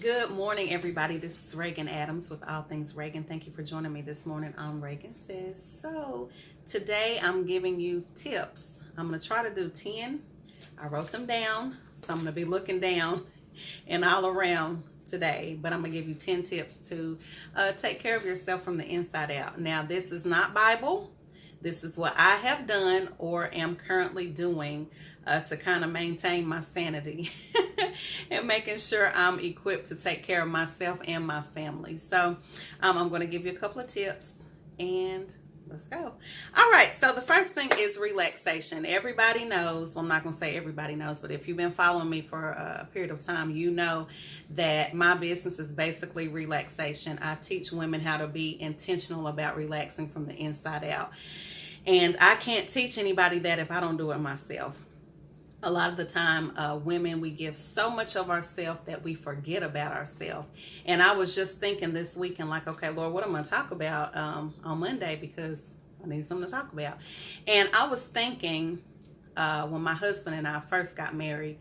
Good morning, everybody. This is Regan Adams with All Things Regan. Thank you for joining me this morning on Regan Says. So, today I'm giving you tips. I'm going to try to do 10. I wrote them down, so I'm going to be looking down and all around today. But I'm going to give you 10 tips to take care of yourself from the inside out. Now, this is not Bible. This is what I have done or am currently doing to kind of maintain my sanity and making sure I'm equipped to take care of myself and my family. So I'm going to give you a couple of tips and let's go. All right. So the first thing is relaxation. Everybody knows, well, I'm not going to say everybody knows, but if you've been following me for a period of time, you know that my business is basically relaxation. I teach women how to be intentional about relaxing from the inside out. And I can't teach anybody that if I don't do it myself. A lot of the time, women, we give so much of ourselves that we forget about ourselves. And I was just thinking this weekend, like, okay, Lord, what am I going to talk about on Monday? Because I need something to talk about. And I was thinking when my husband and I first got married,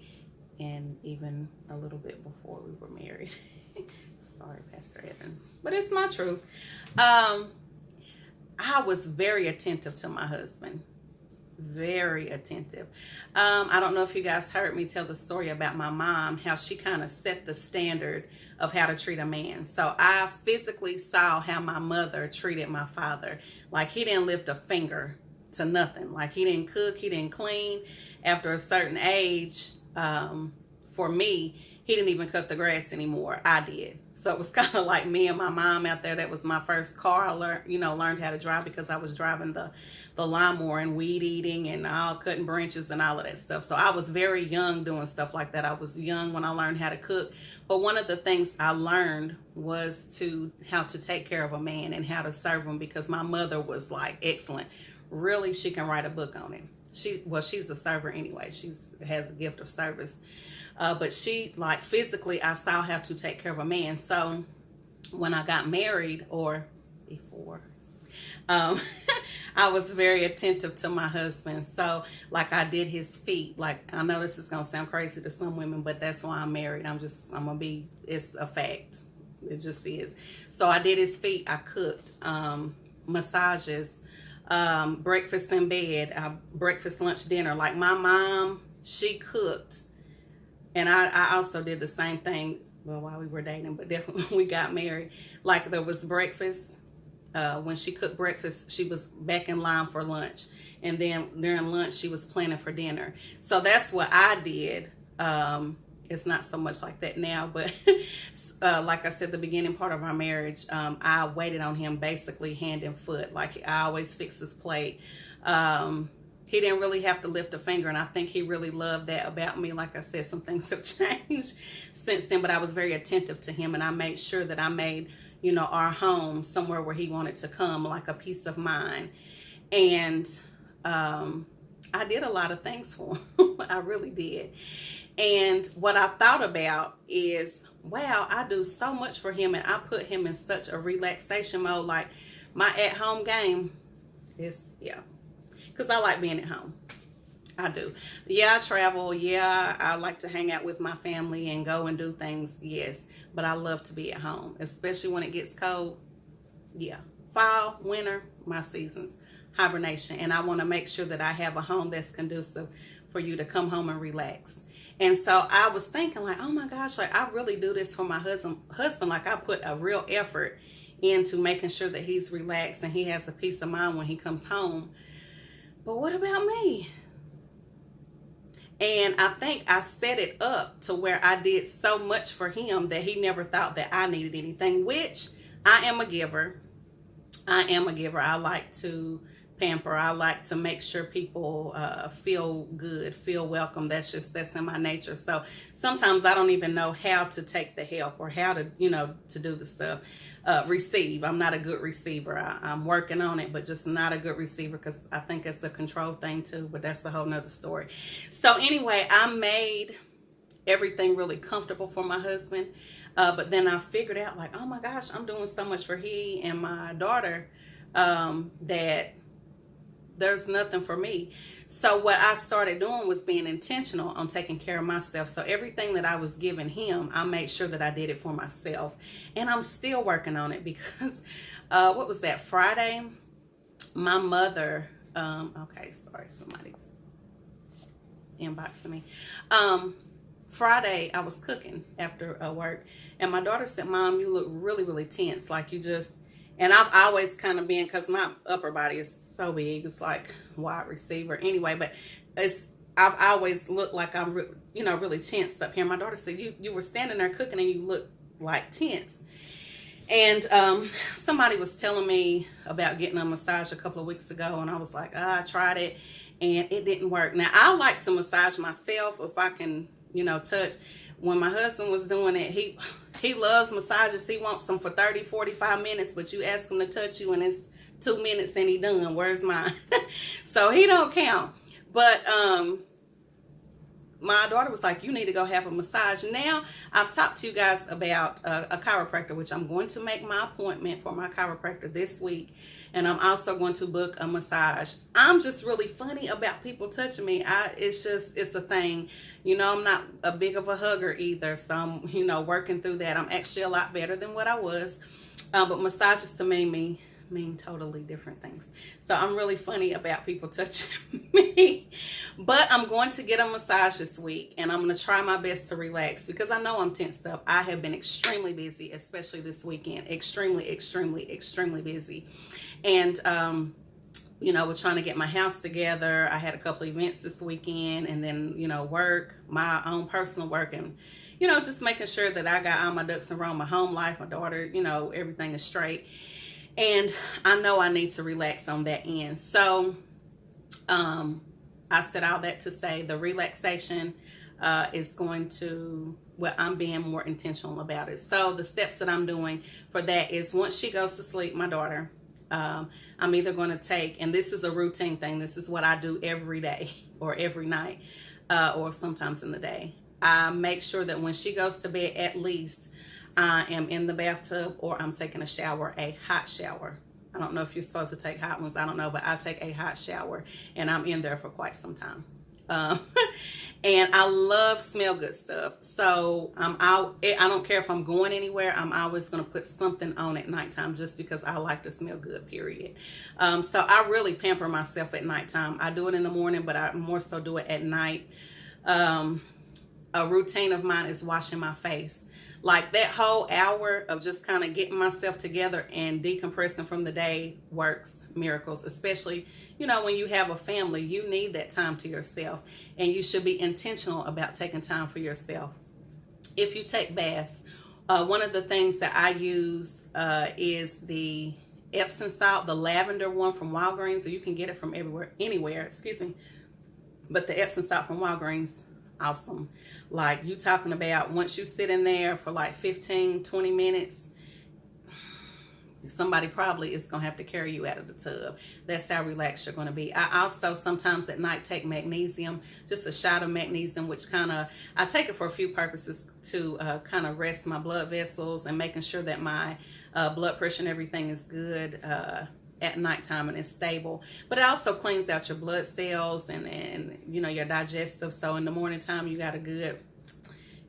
and even a little bit before we were married. Sorry, Pastor Evans, but it's my truth. I was very attentive to my husband. Very attentive. I don't know if you guys heard me tell the story about my mom, how she kind of set the standard of how to treat a man. So I physically saw how my mother treated my father. Like, he didn't lift a finger to nothing. Like, he didn't cook, he didn't clean. After a certain age, for me, he didn't even cut the grass anymore. I did. So it was kind of like me and my mom out there. That was my first car. I learned how to drive because I was driving the lawnmower and weed eating and all cutting branches and all of that stuff. So I was very young doing stuff like that. I was young when I learned how to cook. But one of the things I learned was how to take care of a man and how to serve him, because my mother was like excellent. Really, she can write a book on it. She's a server anyway. She has a gift of service. But she, like, physically, I saw how to take care of a man. So when I got married, or before, I was very attentive to my husband. So, like, I did his feet. Like, I know this is going to sound crazy to some women, but that's why I'm married. It's a fact. It just is. So I did his feet. I cooked, massages, breakfast in bed, breakfast, lunch, dinner. Like, my mom, she cooked. And I also did the same thing, well, while we were dating, but definitely when we got married. Like, there was breakfast. When she cooked breakfast, she was back in line for lunch. And then during lunch, she was planning for dinner. So that's what I did. It's not so much like that now, but like I said, the beginning part of our marriage, I waited on him basically hand and foot. Like, I always fix his plate. He didn't really have to lift a finger, and I think he really loved that about me. Like I said, some things have changed since then, but I was very attentive to him, and I made sure that I made, our home somewhere where he wanted to come, like a peace of mind. And I did a lot of things for him. I really did. And what I thought about is, wow, I do so much for him, and I put him in such a relaxation mode. Like, my at-home game is, because I like being at home. I do. Yeah, I travel. Yeah, I like to hang out with my family and go and do things. Yes, but I love to be at home, especially when it gets cold. Yeah, fall, winter, my seasons, hibernation. And I want to make sure that I have a home that's conducive for you to come home and relax. And so I was thinking, like, oh my gosh, like, I really do this for my husband. Like, I put a real effort into making sure that he's relaxed and he has a peace of mind when he comes home. But what about me? And I think I set it up to where I did so much for him that he never thought that I needed anything, which I am a giver. I like to pamper. I like to make sure people feel good, feel welcome. That's in my nature. So sometimes I don't even know how to take the help or how to, to do the stuff. Receive. I'm not a good receiver. I'm working on it, but just not a good receiver, because I think it's a control thing too, but that's a whole nother story. So anyway, I made everything really comfortable for my husband. But then I figured out, like, oh my gosh, I'm doing so much for he and my daughter that there's nothing for me. So what I started doing was being intentional on taking care of myself. So everything that I was giving him, I made sure that I did it for myself. And I'm still working on it because what was that, Friday? My mother, okay, sorry, somebody's inboxing me. Friday, I was cooking after work, and my daughter said, Mom, you look really, really tense. Like you just, and I've always kind of been, because my upper body is so big, it's like wide receiver anyway, but I've always looked like I'm, really tense up here. My daughter said, you were standing there cooking and you look like tense. And somebody was telling me about getting a massage a couple of weeks ago, and I was like, I tried it and it didn't work. Now, I like to massage myself if I can, touch. When my husband was doing it, he loves massages. He wants them for 30, 45 minutes, but you ask him to touch you and it's 2 minutes and he done. Where's mine? So he don't count. But my daughter was like, you need to go have a massage. Now, I've talked to you guys about a chiropractor, which I'm going to make my appointment for my chiropractor this week. And I'm also going to book a massage. I'm just really funny about people touching me. It's a thing. I'm not a big of a hugger either. So I'm, working through that. I'm actually a lot better than what I was. But massages to me mean totally different things. So I'm really funny about people touching me. But I'm going to get a massage this week, and I'm going to try my best to relax because I know I'm tensed up. I have been extremely busy, especially this weekend. Extremely, extremely, extremely busy. And we're trying to get my house together. I had a couple of events this weekend, and then work, my own personal work, and just making sure that I got all my ducks in a row, my home life, my daughter, everything is straight. And I know I need to relax on that end. So I said all that to say the relaxation is going to, I'm being more intentional about it. So the steps that I'm doing for that is once she goes to sleep, my daughter, I'm either going to take, and this is a routine thing, this is what I do every day or every night or sometimes in the day. I make sure that when she goes to bed, at least I am in the bathtub or I'm taking a shower, a hot shower. I don't know if you're supposed to take hot ones. I don't know, but I take a hot shower and I'm in there for quite some time. And I love smell good stuff. So I don't care if I'm going anywhere. I'm always going to put something on at nighttime just because I like to smell good, period. So I really pamper myself at nighttime. I do it in the morning, but I more so do it at night. A routine of mine is washing my face. Like that whole hour of just kind of getting myself together and decompressing from the day works miracles, especially, when you have a family, you need that time to yourself, and you should be intentional about taking time for yourself. If you take baths, one of the things that I use is the Epsom salt, the lavender one from Walgreens, or you can get it from anywhere, but the Epsom salt from Walgreens, awesome. Like you talking about once you sit in there for like 15, 20 minutes, somebody probably is going to have to carry you out of the tub. That's how relaxed you're going to be. I also sometimes at night take magnesium, just a shot of magnesium, which I take it for a few purposes to kind of rest my blood vessels and making sure that my blood pressure and everything is good at nighttime and it's stable. But it also cleans out your blood cells and your digestive. So in the morning time you got a good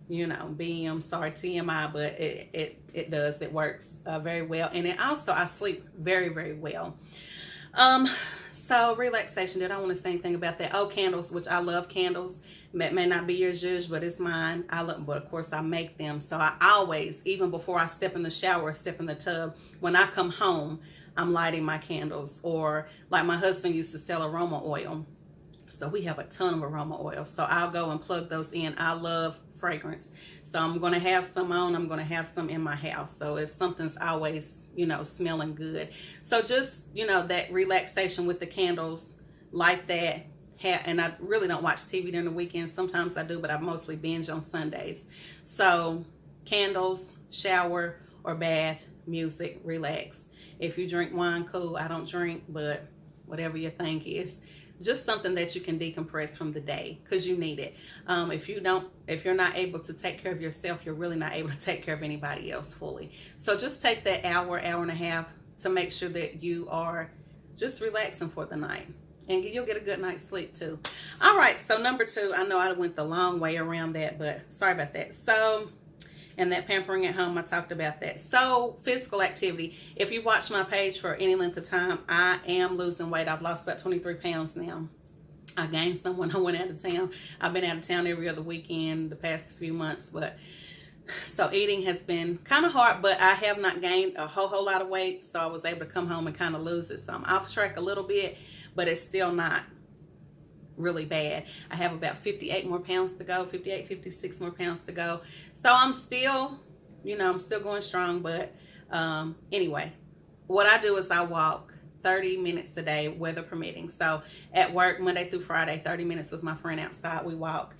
sorry, TMI, but it does, it works very well. And it also, I sleep very, very well. So relaxation, did I want to say anything about that? Oh, candles, which I love candles. It may not be your zhuzh, but it's mine. But of course I make them. So I always, even before I step in the shower, step in the tub, when I come home, I'm lighting my candles. Or like my husband used to sell aroma oil. So we have a ton of aroma oil. So I'll go and plug those in. I love fragrance. So I'm going to have some on. I'm going to have some in my house. So it's something's always, smelling good. So just, that relaxation with the candles, like that. And I really don't watch TV during the weekend. Sometimes I do, but I mostly binge on Sundays. So candles, shower or bath, music, relax. If you drink wine, cool. I don't drink, but whatever your thing is. Just something that you can decompress from the day because you need it. If you're not able to take care of yourself, you're really not able to take care of anybody else fully. So just take that hour and a half to make sure that you are just relaxing for the night. And you'll get a good night's sleep too. All right, so number 2, I know I went the long way around that, but sorry about that. So, and that pampering at home, I talked about that. So, physical activity. If you watch my page for any length of time, I am losing weight. I've lost about 23 pounds now. I gained some when I went out of town. I've been out of town every other weekend the past few months, but so eating has been kind of hard, but I have not gained a whole lot of weight, so I was able to come home and kind of lose it. So I'm off track a little bit, but it's still not really bad. I have about 58 more pounds to go, 58, 56 more pounds to go. So I'm still, I'm still going strong, but anyway, what I do is I walk 30 minutes a day, weather permitting. So at work, Monday through Friday, 30 minutes with my friend outside, we walk.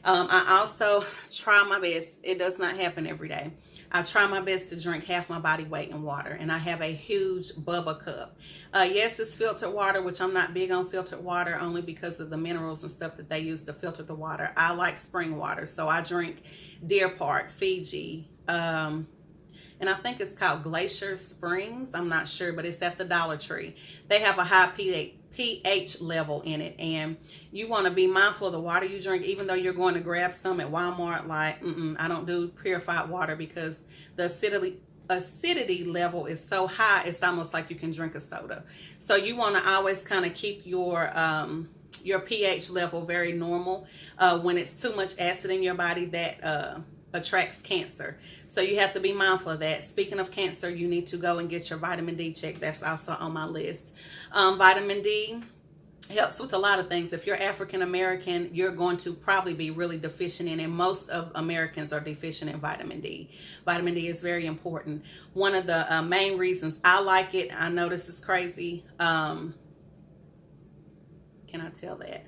I also try my best. It does not happen every day. I try my best to drink half my body weight in water, and I have a huge Bubba cup. Yes, it's filtered water, which I'm not big on filtered water only because of the minerals and stuff that they use to filter the water. I like spring water, so I drink Deer Park, Fiji, and I think it's called Glacier Springs. I'm not sure, but it's at the Dollar Tree. They have a high pH level in it, and you want to be mindful of the water you drink, even though you're going to grab some at Walmart. Like, I don't do purified water because the acidity level is so high, it's almost like you can drink a soda. So you want to always kind of keep your pH level very normal. When it's too much acid in your body, that attracts cancer. So you have to be mindful of that. Speaking of cancer, you need to go and get your vitamin D checked. That's also on my list. Vitamin D helps with a lot of things. If you're African American, you're going to probably be really deficient in it. Most of Americans are deficient in vitamin D. Vitamin D is very important. One of the main reasons I like it, I know this is crazy. Can I tell that?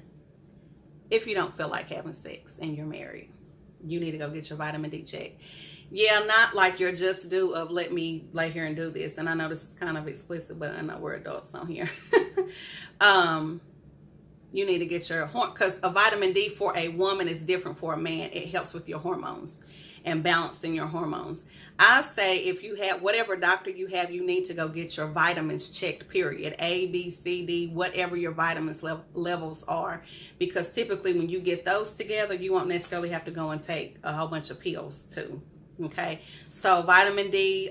If you don't feel like having sex and you're married, you need to go get your vitamin D checked. Yeah, not like your just do of let me lay here and do this. And I know this is kind of explicit, but I know we're adults on here. You need to get your because a vitamin D for a woman is different for a man. It helps with your hormones and balancing your hormones. I say if you have whatever doctor you have, you need to go get your vitamins checked, period. A, B, C, D, whatever your vitamins levels are. Because typically when you get those together, you won't necessarily have to go and take a whole bunch of pills too. Okay, so vitamin D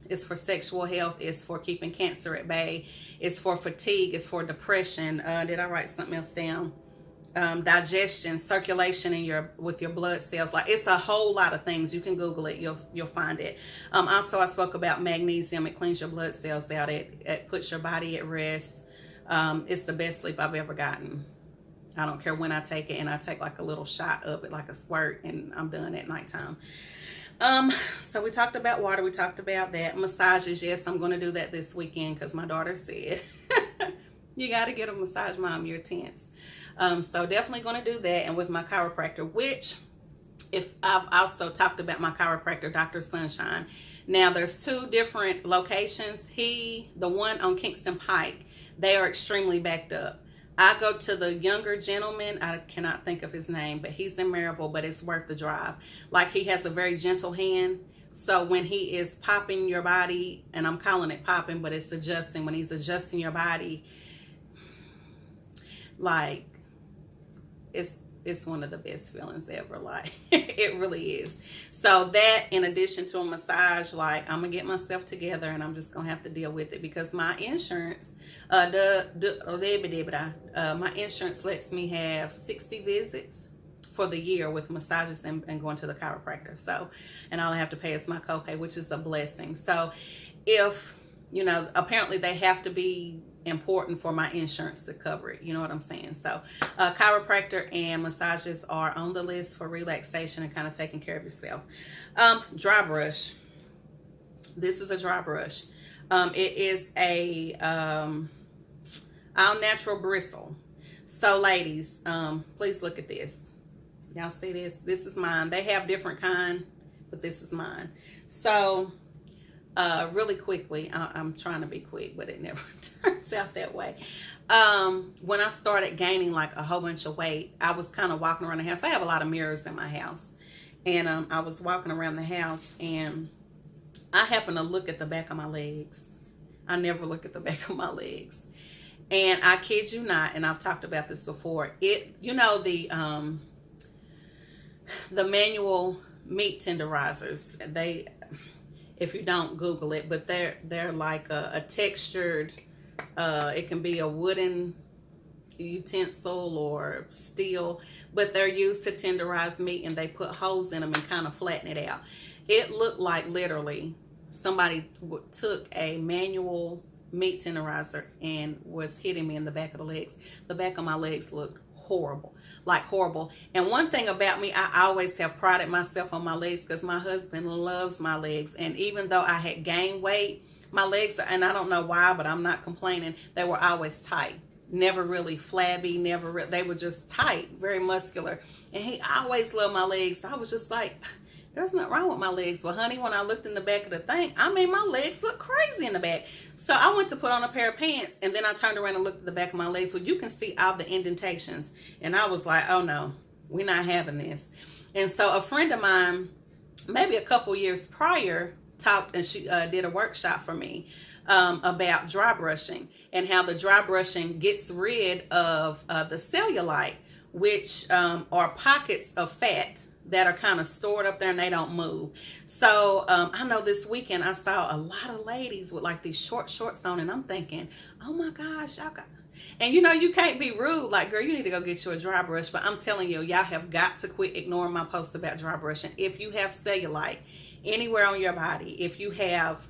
is for sexual health, it's for keeping cancer at bay, it's for fatigue, it's for depression. Did I write something else down? Digestion, circulation in with your blood cells. Like, it's a whole lot of things. You can Google it, you'll find it. Also, I spoke about magnesium. It cleans your blood cells out. It puts your body at rest. It's the best sleep I've ever gotten. I don't care when I take it, and I take like a little shot of it, like a squirt, and I'm done at nighttime. So we talked about water, we talked about that. Massages, yes, I'm going to do that this weekend because my daughter said, you got to get a massage, Mom, you're tense. So definitely going to do that. And with my chiropractor, which if I've also talked about my chiropractor, Dr. Sunshine. Now there's 2 different locations. The one on Kingston Pike, they are extremely backed up. I go to the younger gentleman. I cannot think of his name, but he's in Maryville, but it's worth the drive. Like, he has a very gentle hand. So when he is popping your body, and I'm calling it popping, but it's adjusting. When he's adjusting your body, like, it's one of the best feelings ever. Like, it really is. So that, in addition to a massage, like, I'm gonna get myself together and I'm just gonna have to deal with it because my insurance, my insurance lets me have 60 visits for the year with massages and going to the chiropractor. So, and all I have to pay is my copay, which is a blessing. So if, apparently they have to be important for my insurance to cover it. You know what I'm saying? So chiropractor and massages are on the list for relaxation and kind of taking care of yourself. Dry brush. This is a dry brush. It is a all natural bristle. So ladies, please look at this. Y'all see this? This is mine. They have different kind, but this is mine. So really quickly, I'm trying to be quick, but it never turns out that way. When I started gaining like a whole bunch of weight, I was kind of walking around the house. I have a lot of mirrors in my house. And I was walking around the house and I happened to look at the back of my legs. I never look at the back of my legs. And I kid you not, and I've talked about this before, you know, the manual meat tenderizers, they, if you don't Google it, but they're like a textured, it can be a wooden utensil or steel, but they're used to tenderize meat, and they put holes in them and kind of flatten it out. It looked like literally somebody took a manual meat tenderizer and was hitting me in the back of the legs. The back of my legs looked horrible, like horrible. And one thing about me, I always have prided myself on my legs because my husband loves my legs. And even though I had gained weight, my legs, and I don't know why, but I'm not complaining, they were always tight. Never really flabby, they were just tight, very muscular. And he always loved my legs. So I was just like, there's nothing wrong with my legs. Well, honey, when I looked in the back of the thing, I mean, my legs look crazy in the back. So I went to put on a pair of pants, and then I turned around and looked at the back of my legs. Well, you can see all the indentations. And I was like, oh no, we're not having this. And so a friend of mine, maybe a couple years prior, talked, and she did a workshop for me about dry brushing, and how the dry brushing gets rid of the cellulite, which are pockets of fat that are kind of stored up there and they don't move. So I know this weekend I saw a lot of ladies with like these short shorts on, and I'm thinking, oh my gosh, y'all got, and you know, you can't be rude, like, girl, you need to go get you a dry brush. But I'm telling you, y'all have got to quit ignoring my posts about dry brushing. If you have cellulite anywhere on your body, if you have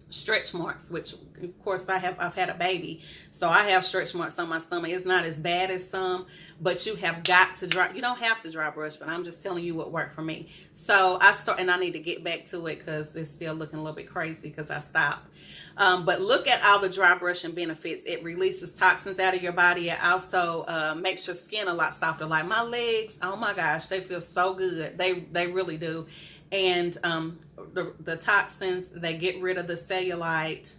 stretch marks, which of course I've had a baby, so I have stretch marks on my stomach. It's not as bad as some, but you have got to dry. You don't have to dry brush, but I'm just telling you what worked for me. So and I need to get back to it because it's still looking a little bit crazy because I stopped. But look at all the dry brushing benefits. It releases toxins out of your body. It also makes your skin a lot softer. Like my legs, oh my gosh, they feel so good. They really do. And the toxins, they get rid of the cellulite.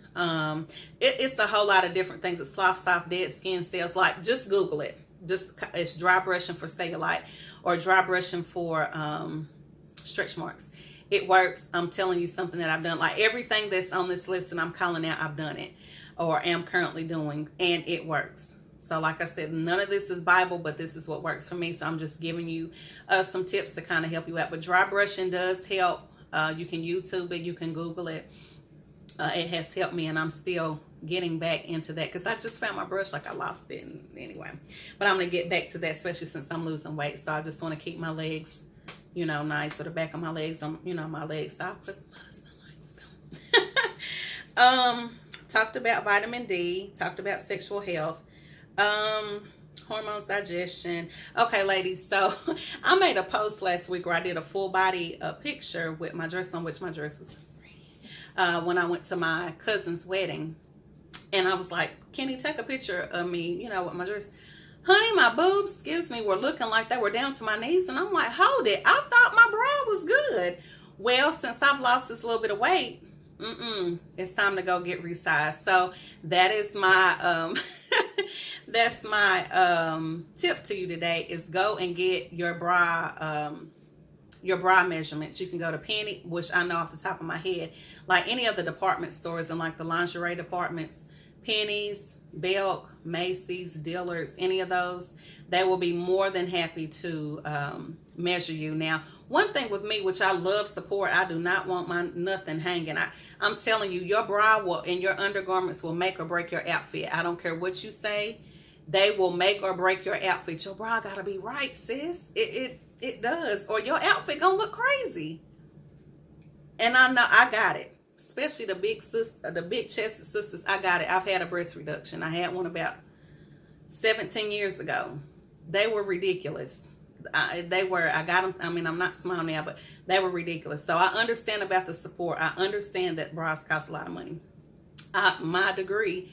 It's a whole lot of different things. It's soft, dead skin cells. Like, just Google it. It's dry brushing for cellulite, or dry brushing for stretch marks. It works. I'm telling you something that I've done. Like, everything that's on this list and I'm calling out, I've done it or am currently doing, and it works. So like I said, none of this is Bible, but this is what works for me. So I'm just giving you some tips to kind of help you out. But dry brushing does help. You can YouTube it. You can Google it. It has helped me, and I'm still getting back into that because I just found my brush, like I lost it. Anyway, but I'm going to get back to that, especially since I'm losing weight. So I just want to keep my legs, you know, nice. So the back of my legs, you know, my legs soft because my husband likes them. Talked about vitamin D. Talked about sexual health. Hormones, digestion. Okay, ladies, so I made a post last week where I did a full body picture with my dress on, which my dress was when I went to my cousin's wedding. And I was like, can you take a picture of me, you know, with my dress? Honey, my boobs, excuse me, were looking like they were down to my knees. And I'm like, hold it, I thought my bra was good. Well, since I've lost this little bit of weight, it's time to go get resized. So that is my that's my tip to you today, is go and get your bra measurements. You can go to Penny, which I know off the top of my head, like any of the department stores and like the lingerie departments, Penny's, Belk, Macy's, Dillard's, any of those, they will be more than happy to measure you. Now, one thing with me, which I love support, I do not want my nothing hanging. I'm telling you, your bra will and your undergarments will make or break your outfit. I don't care what you say. They will make or break your outfit. Your bra gotta be right, sis. It does, or your outfit gonna look crazy. And I know I got it. Especially the big chested sisters, I got it. I've had a breast reduction. I had one about 17 years ago. They were ridiculous. I got them. I mean, I'm not small now, but they were ridiculous. So I understand about the support. I understand that bras cost a lot of money. My degree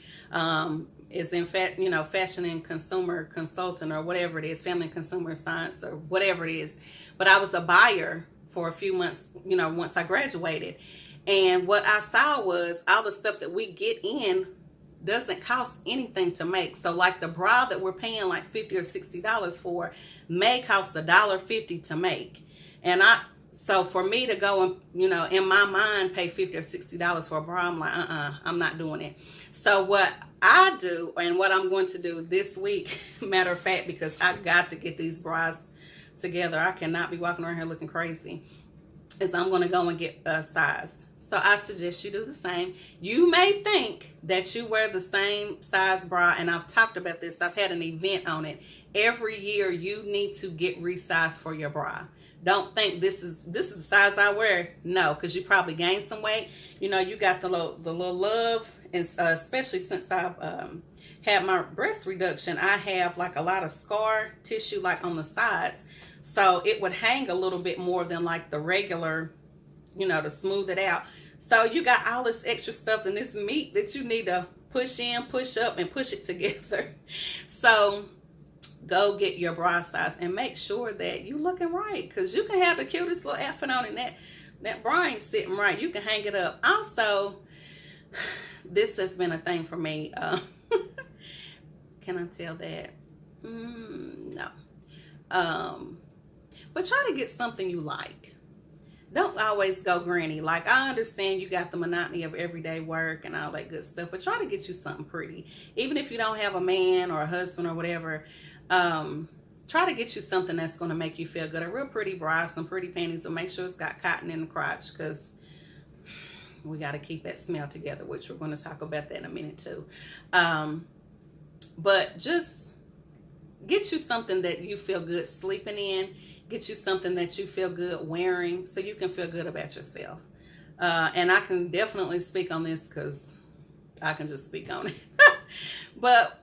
is in fact, you know, fashion and consumer consultant, or whatever it is, family and consumer science, or whatever it is. But I was a buyer for a few months, you know, once I graduated. And what I saw was all the stuff that we get in doesn't cost anything to make. So like the bra that we're paying like $50 or $60 for may cost $1.50 to make. And So for me to go and, you know, in my mind, pay $50 or $60 for a bra, I'm like, I'm not doing it. So what I do, and what I'm going to do this week, matter of fact, because I got to get these bras together, I cannot be walking around here looking crazy, is I'm going to go and get a size. So I suggest you do the same. You may think that you wear the same size bra, and I've talked about this. I've had an event on it. Every year you need to get resized for your bra. Don't think this is the size I wear. No, because you probably gained some weight. You know, you got the little love, and especially since I've had my breast reduction, I have like a lot of scar tissue like on the sides. So it would hang a little bit more than like the regular, you know, to smooth it out. So you got all this extra stuff and this meat that you need to push in, push up, and push it together. So go get your bra size and make sure that you looking right, because you can have the cutest little outfit on and that bra ain't sitting right. You can hang it up. Also, this has been a thing for me. Can I tell that? No. But try to get something you like. Don't always go granny. Like, I understand you got the monotony of everyday work and all that good stuff, but try to get you something pretty. Even if you don't have a man or a husband or whatever, try to get you something that's going to make you feel good. A real pretty bra, some pretty panties, but make sure it's got cotton in the crotch, because we got to keep that smell together, which we're going to talk about that in a minute too. But just get you something that you feel good sleeping in. Get you something that you feel good wearing, so you can feel good about yourself. And I can definitely speak on this because I can just speak on it. But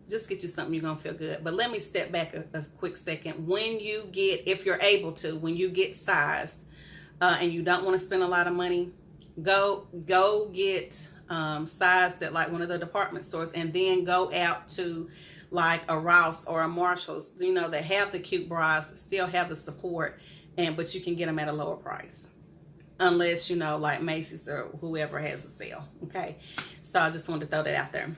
just get you something you're going to feel good. But let me step back a quick second. When you get, if you're able to, when you get sized and you don't want to spend a lot of money, go get sized at like one of the department stores, and then go out to like a Ross or a Marshall's, you know, that have the cute bras, still have the support, but you can get them at a lower price. Unless, you know, like Macy's or whoever has a sale. Okay. So I just wanted to throw that out there.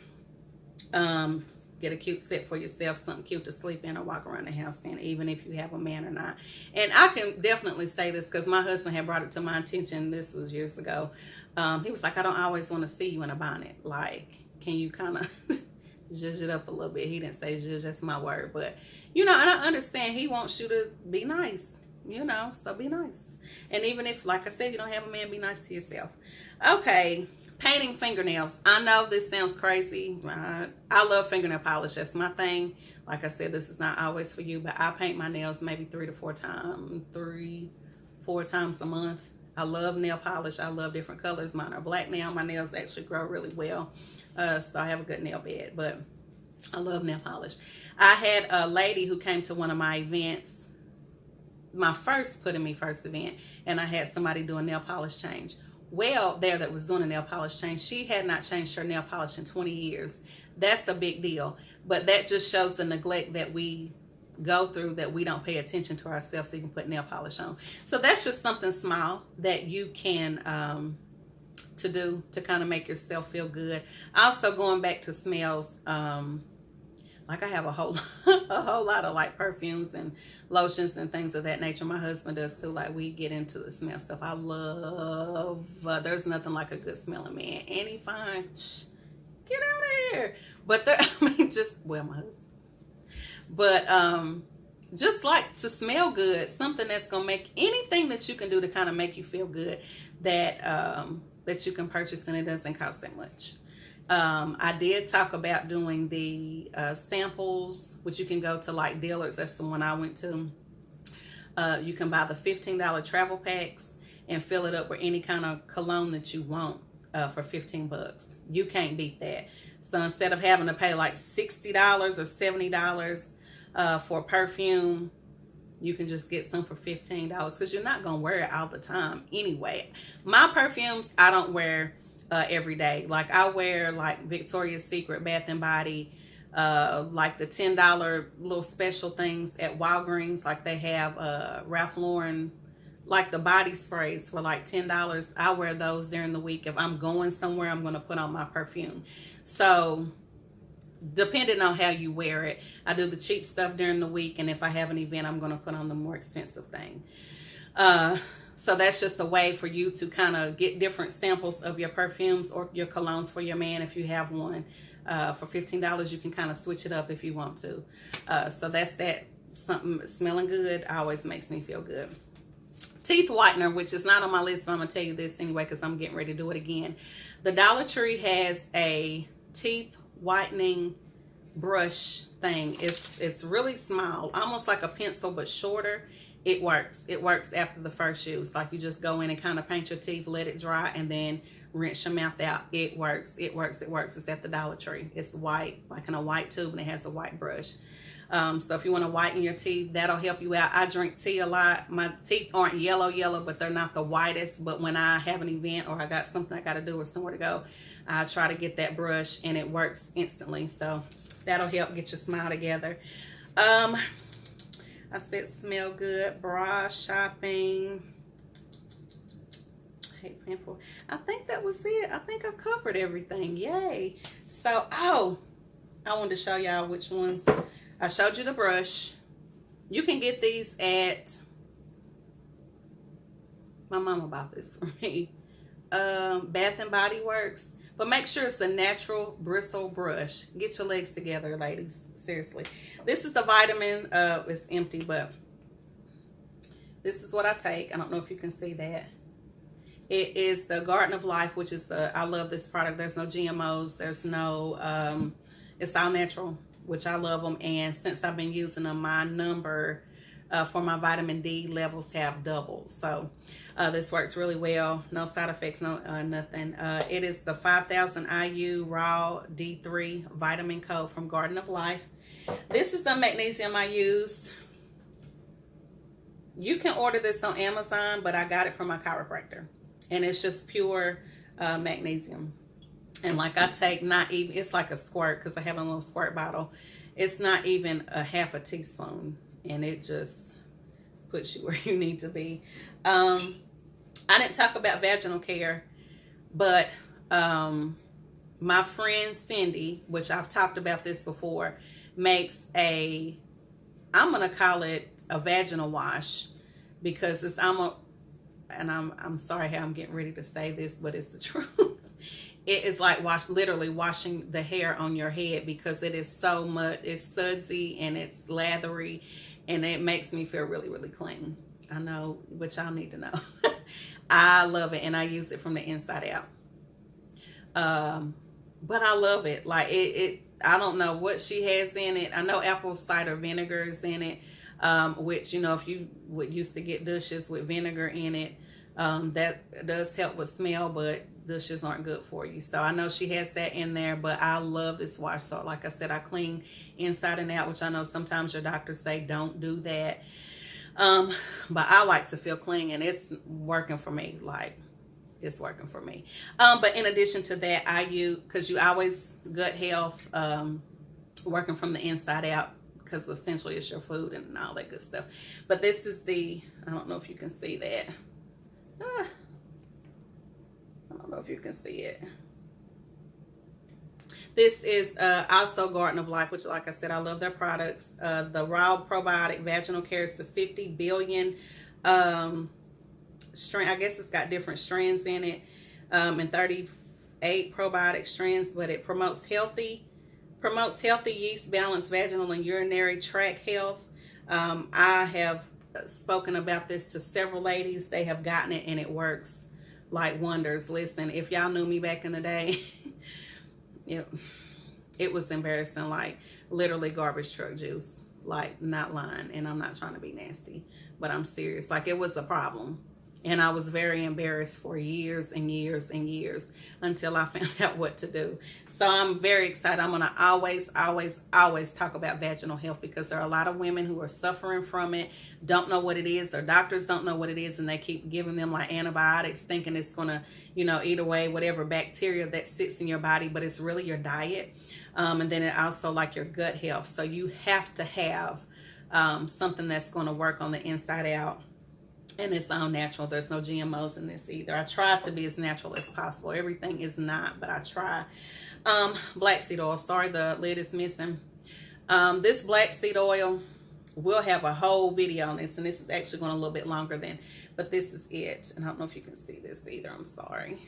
Get a cute set for yourself, something cute to sleep in or walk around the house in, even if you have a man or not. And I can definitely say this because my husband had brought it to my attention. This was years ago. He was like, I don't always want to see you in a bonnet. Like, can you kind of zhuzh it up a little bit? He didn't say zhuzh, that's my word. But, you know, and I understand he wants you to be nice, you know, so be nice. And even if, like I said, you don't have a man, be nice to yourself. Okay, painting fingernails. I know this sounds crazy. I love fingernail polish. That's my thing. Like I said, this is not always for you, but I paint my nails maybe 3 to 4 times a month. I love nail polish. I love different colors. Mine are black now. My nails actually grow really well. So I have a good nail bed, but I love nail polish. I had a lady who came to one of my events, my first Put In Me First event, and I had somebody do a nail polish change. Well, that was doing a nail polish change, she had not changed her nail polish in 20 years. That's a big deal. But that just shows the neglect that we go through, that we don't pay attention to ourselves so you can put nail polish on. So that's just something small that you can to do to kind of make yourself feel good. Also, going back to smells, like I have a whole lot of like perfumes and lotions and things of that nature. My husband does too. Like, we get into the smell stuff. I love, there's nothing like a good smelling man. And he fine. Get out of here. But my husband. But just like to smell good, something that's going to make, anything that you can do to kind of make you feel good, that you can purchase, and it doesn't cost that much. I did talk about doing the samples, which you can go to like dealers. That's the one I went to. You can buy the $15 travel packs and fill it up with any kind of cologne that you want for $15. You can't beat that. So instead of having to pay like $60 or $70 for perfume, you can just get some for $15, because you're not going to wear it all the time anyway. My perfumes, I don't wear every day. Like, I wear like Victoria's Secret, Bath and Body, like the $10 little special things at Walgreens. Like, they have Ralph Lauren, like the body sprays for like $10. I wear those during the week. If I'm going somewhere, I'm going to put on my perfume. So depending on how you wear it. I do the cheap stuff during the week, and if I have an event, I'm going to put on the more expensive thing. So that's just a way for you to kind of get different samples of your perfumes or your colognes for your man if you have one. For $15, you can kind of switch it up if you want to. So that's that. Something smelling good always makes me feel good. Teeth whitener, which is not on my list, but I'm going to tell you this anyway because I'm getting ready to do it again. The Dollar Tree has a teeth whitening brush thing. It's really small, almost like a pencil, but shorter. It works. It works after the first use. Like you just go in and kind of paint your teeth, let it dry, and then rinse your mouth out. It works. It works. It works. It's at the Dollar Tree. It's white, like in a white tube, and it has a white brush. So if you want to whiten your teeth, that'll help you out. I drink tea a lot. My teeth aren't yellow, but they're not the whitest. But when I have an event or I got something I got to do or somewhere to go, I try to get that brush, and it works instantly. So that'll help get your smile together. I said smell good. Bra shopping. Hate paying for. I think that was it. I think I covered everything. Yay. So, I wanted to show y'all which ones. I showed you the brush. You can get these at, my mama bought this for me, Bath and Body Works. But make sure it's a natural bristle brush. Get your legs together, ladies. Seriously. This is the vitamin. It's empty, but this is what I take. I don't know if you can see that. It is the Garden of Life, which is I love this product. There's no GMOs. There's no, it's all natural, which I love them. And since I've been using them, my number for my vitamin D levels have doubled. So this works really well. No side effects, no nothing. It is the 5000 IU Raw D3 Vitamin Co. from Garden of Life. This is the magnesium I use. You can order this on Amazon, but I got it from my chiropractor. And it's just pure magnesium. And like I take not even, it's like a squirt because I have a little squirt bottle. It's not even a half a teaspoon. And it just puts you where you need to be. I didn't talk about vaginal care, but my friend Cindy, which I've talked about this before, makes I'm going to call it a vaginal wash because I'm sorry how I'm getting ready to say this, but it's the truth. It is like literally washing the hair on your head because it is so much, it's sudsy and it's lathery and it makes me feel really, really clean. I know, but y'all need to know. I love it and I use it from the inside out. But I love it. Like I don't know what she has in it. I know apple cider vinegar is in it, which, you know, if you would used to get dishes with vinegar in it, that does help with smell, but dishes aren't good for you. So I know she has that in there, but I love this wash. So like I said, I clean inside and out, which I know sometimes your doctors say don't do that. But I like to feel clean and it's working for me. Like it's working for me. But in addition to that, because you always gut health, working from the inside out, because essentially it's your food and all that good stuff. But this is I don't know if you can see that. I don't know if you can see it. This is also Garden of Life, which, like I said, I love their products. The Raw Probiotic Vaginal Care is the 50 billion strain. I guess it's got different strands in it, and 38 probiotic strands, but it promotes healthy yeast balance, vaginal and urinary tract health. I have spoken about this to several ladies. They have gotten it and it works like wonders. Listen, if y'all knew me back in the day, it was embarrassing, like literally garbage truck juice, like not lying. And I'm not trying to be nasty, but I'm serious. Like it was a problem. And I was very embarrassed for years and years and years until I found out what to do. So I'm very excited. I'm going to always, always, always talk about vaginal health because there are a lot of women who are suffering from it, don't know what it is. Their doctors don't know what it is, and they keep giving them like antibiotics thinking it's going to, eat away whatever bacteria that sits in your body, but it's really your diet. And then it also like your gut health. So you have to have something that's going to work on the inside out. And it's all natural. There's no GMOs in this either. I try to be as natural as possible. Everything is not, but I try. Black seed oil. Sorry, the lid is missing. This black seed oil, we'll have a whole video on this, and this is actually going a little bit longer than, but this is it. And I don't know if you can see this either. I'm sorry.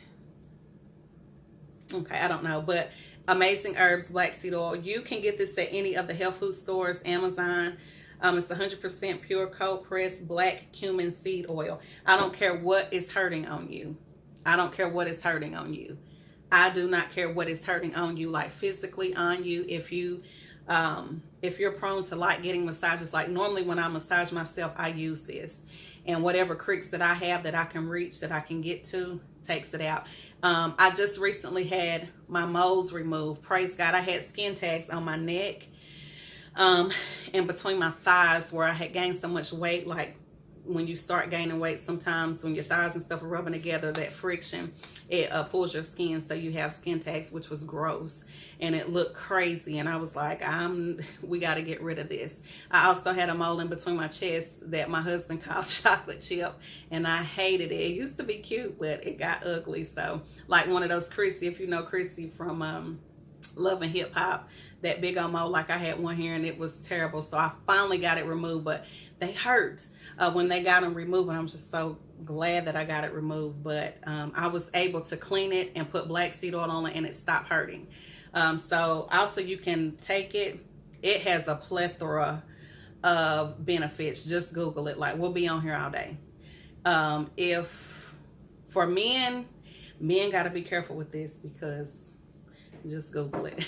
Okay, I don't know, but Amazing Herbs Black Seed Oil. You can get this at any of the health food stores, Amazon. It's 100% pure cold pressed black cumin seed oil. I don't care what is hurting on you. I don't care what is hurting on you. I do not care what is hurting on you, like physically on you. If you're prone to like getting massages, like normally when I massage myself, I use this, and whatever creaks that I have that I can reach, that I can get to, takes it out. I just recently had my moles removed. Praise God. I had skin tags on my neck, and between my thighs, where I had gained so much weight. Like when you start gaining weight, sometimes when your thighs and stuff are rubbing together, that friction, it pulls your skin, so you have skin tags, which was gross, and it looked crazy. And I was like, we got to get rid of this. I also had a mole in between my chest that my husband called chocolate chip, and I hated it. It used to be cute, but it got ugly. So like one of those Chrissy, if you know Chrissy from Love and Hip Hop, that big old mole, like I had one here, and it was terrible. So I finally got it removed, but they hurt when they got them removed, and I'm just so glad that I got it removed. But I was able to clean it and put black seed oil on it, and it stopped hurting. So also you can take it. It has a plethora of benefits. Just Google it. Like, we'll be on here all day. If for men got to be careful with this, because just Google it.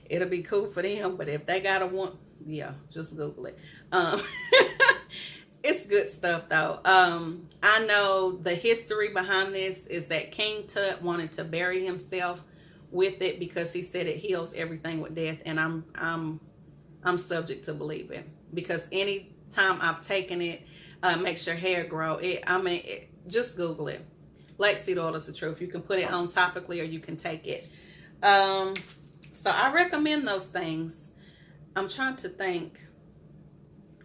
It'll be cool for them, but if they gotta want, yeah, just Google it. It's good stuff though. I know the history behind this is that King Tut wanted to bury himself with it because he said it heals everything with death, and I'm subject to believe it, because any time I've taken it, makes your hair grow. Just Google it. Black seed oil is the truth. You can put it on topically, or you can take it. So I recommend those things. I'm trying to think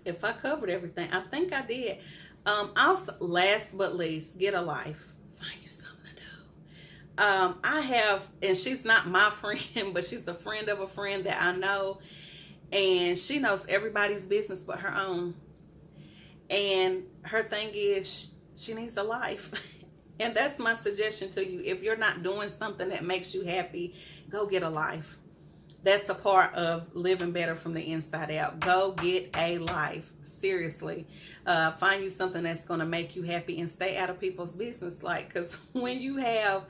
if I covered everything. I think I did. Also, last but least, get a life. Find you something to do. I have, and she's not my friend, but she's a friend of a friend that I know, and she knows everybody's business but her own. And her thing is she needs a life. And that's my suggestion to you. If you're not doing something that makes you happy, go get a life. That's a part of living better from the inside out. Go get a life. Seriously. Find you something that's going to make you happy, and stay out of people's business. Like, because when you have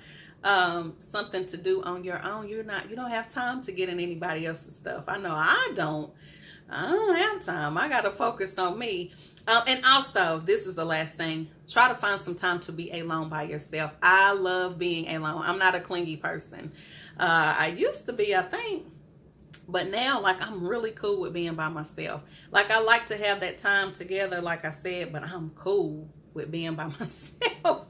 something to do on your own, you don't have time to get in anybody else's stuff. I know I don't have time. I got to focus on me. And also, this is the last thing. Try to find some time to be alone by yourself. I love being alone. I'm not a clingy person. I used to be, I think. But now, like, I'm really cool with being by myself. Like, I like to have that time together, like I said, but I'm cool with being by myself.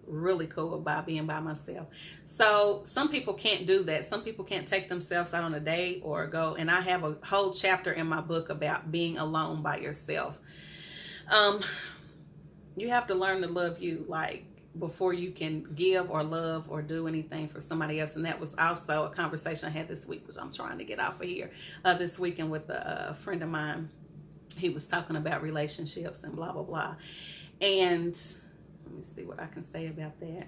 Really cool about being by myself. So some people can't do that. Some people can't take themselves out on a date or go. And I have a whole chapter in my book about being alone by yourself. You have to learn to love you, like, before you can give or love or do anything for somebody else. And that was also a conversation I had this week, which I'm trying to get off of here, this weekend with a friend of mine. He was talking about relationships and blah, blah, blah. And let me see what I can say about that.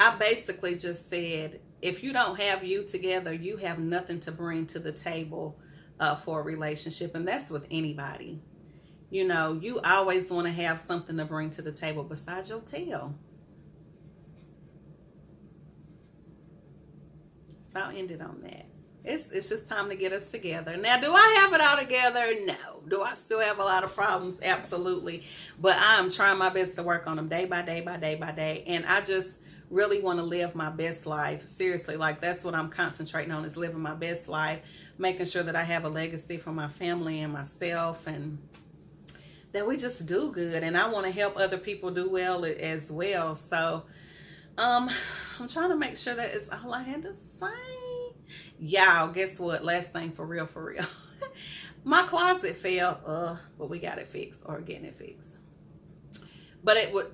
I basically just said, if you don't have you together, you have nothing to bring to the table for a relationship. And that's with anybody. You know, you always want to have something to bring to the table besides your tail. So I'll end it on that. It's just time to get us together. Now, do I have it all together? No. Do I still have a lot of problems? Absolutely. But I am trying my best to work on them day by day by day by day. And I just really want to live my best life. Seriously, like, that's what I'm concentrating on, is living my best life, making sure that I have a legacy for my family and myself, and that we just do good. And I want to help other people do well as well. So I'm trying to make sure that is all I had to say. Y'all, guess what? Last thing, for real. My closet fell, but we got it fixed, or getting it fixed. But it would,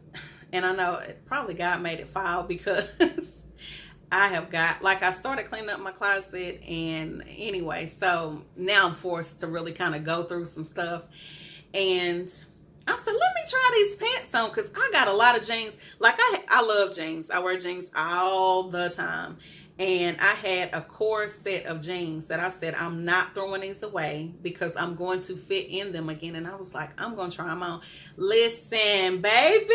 and I know it probably God made it fall because I have got, like, I started cleaning up my closet, and anyway, so now I'm forced to really kind of go through some stuff. And I said, let me try these pants on, because I got a lot of jeans. Like, I love jeans. I wear jeans all the time. And I had a core set of jeans that I said, I'm not throwing these away because I'm going to fit in them again. And I was like, I'm going to try them on. Listen, baby.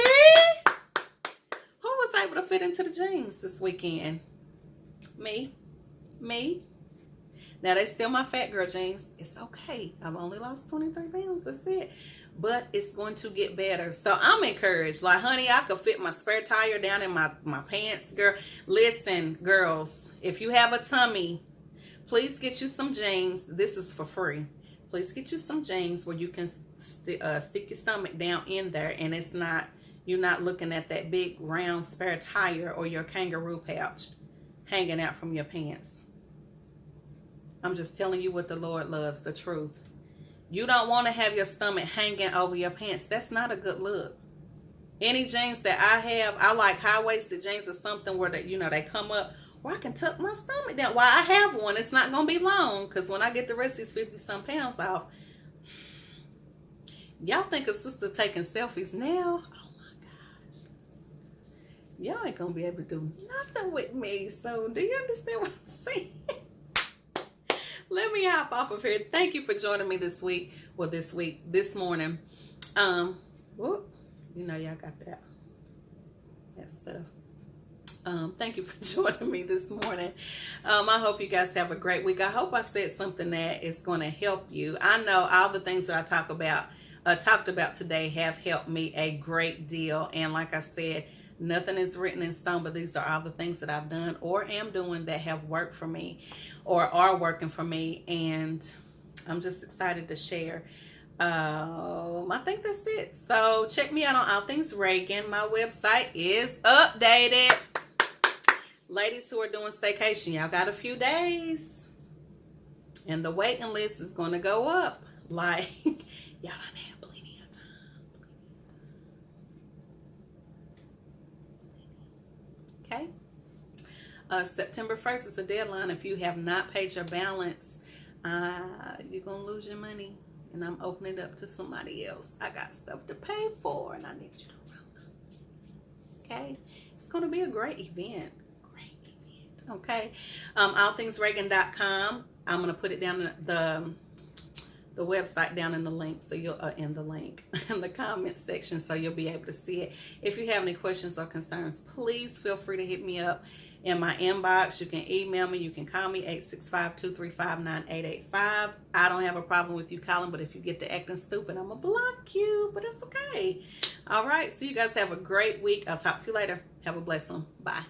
Who was able to fit into the jeans this weekend? Me. Now, they still my fat girl jeans. It's okay. I've only lost 23 pounds. That's it. But it's going to get better. So I'm encouraged. Like, honey, I could fit my spare tire down in my pants, girl. Listen, girls, if you have a tummy, please get you some jeans. This is for free. Please get you some jeans where you can stick your stomach down in there, and it's not, you're not looking at that big round spare tire or your kangaroo pouch hanging out from your pants. I'm just telling you what the Lord loves, the truth. You don't want to have your stomach hanging over your pants. That's not a good look. Any jeans that I have, I like high-waisted jeans or something where they, you know, they come up where I can tuck my stomach down. While I have one, it's not going to be long, because when I get the rest of these 50-some pounds off, y'all think a sister taking selfies now? Oh my gosh. Y'all ain't going to be able to do nothing with me. So do you understand what I'm saying? Let me hop off of here. Thank you for joining me this week. Well, this morning. Whoop, you know y'all got that stuff. Thank you for joining me this morning. I hope you guys have a great week. I hope I said something that is going to help you. I know all the things that I talked about today have helped me a great deal. And like I said, nothing is written in stone, but these are all the things that I've done or am doing that have worked for me or are working for me. And I'm just excited to share. I think that's it. So check me out on All Things Regan. My website is updated. Ladies who are doing staycation, y'all got a few days. And the waiting list is going to go up. Like, y'all don't have plenty of time. Okay. September 1st is a deadline. If you have not paid your balance, you're going to lose your money. And I'm opening it up to somebody else. I got stuff to pay for, and I need you to run. Okay? It's going to be a great event. Okay? allthingsregan.com. I'm going to put it down in the website down in the link, so you'll in the comment section, so you'll be able to see it. If you have any questions or concerns, please feel free to hit me up in my inbox. You can email me, you can call me 865-235-9885. I don't have a problem with you calling, but if you get to acting stupid, I'm gonna block you, but it's okay. All right, so you guys have a great week. I'll talk to you later. Have a blessed one. Bye.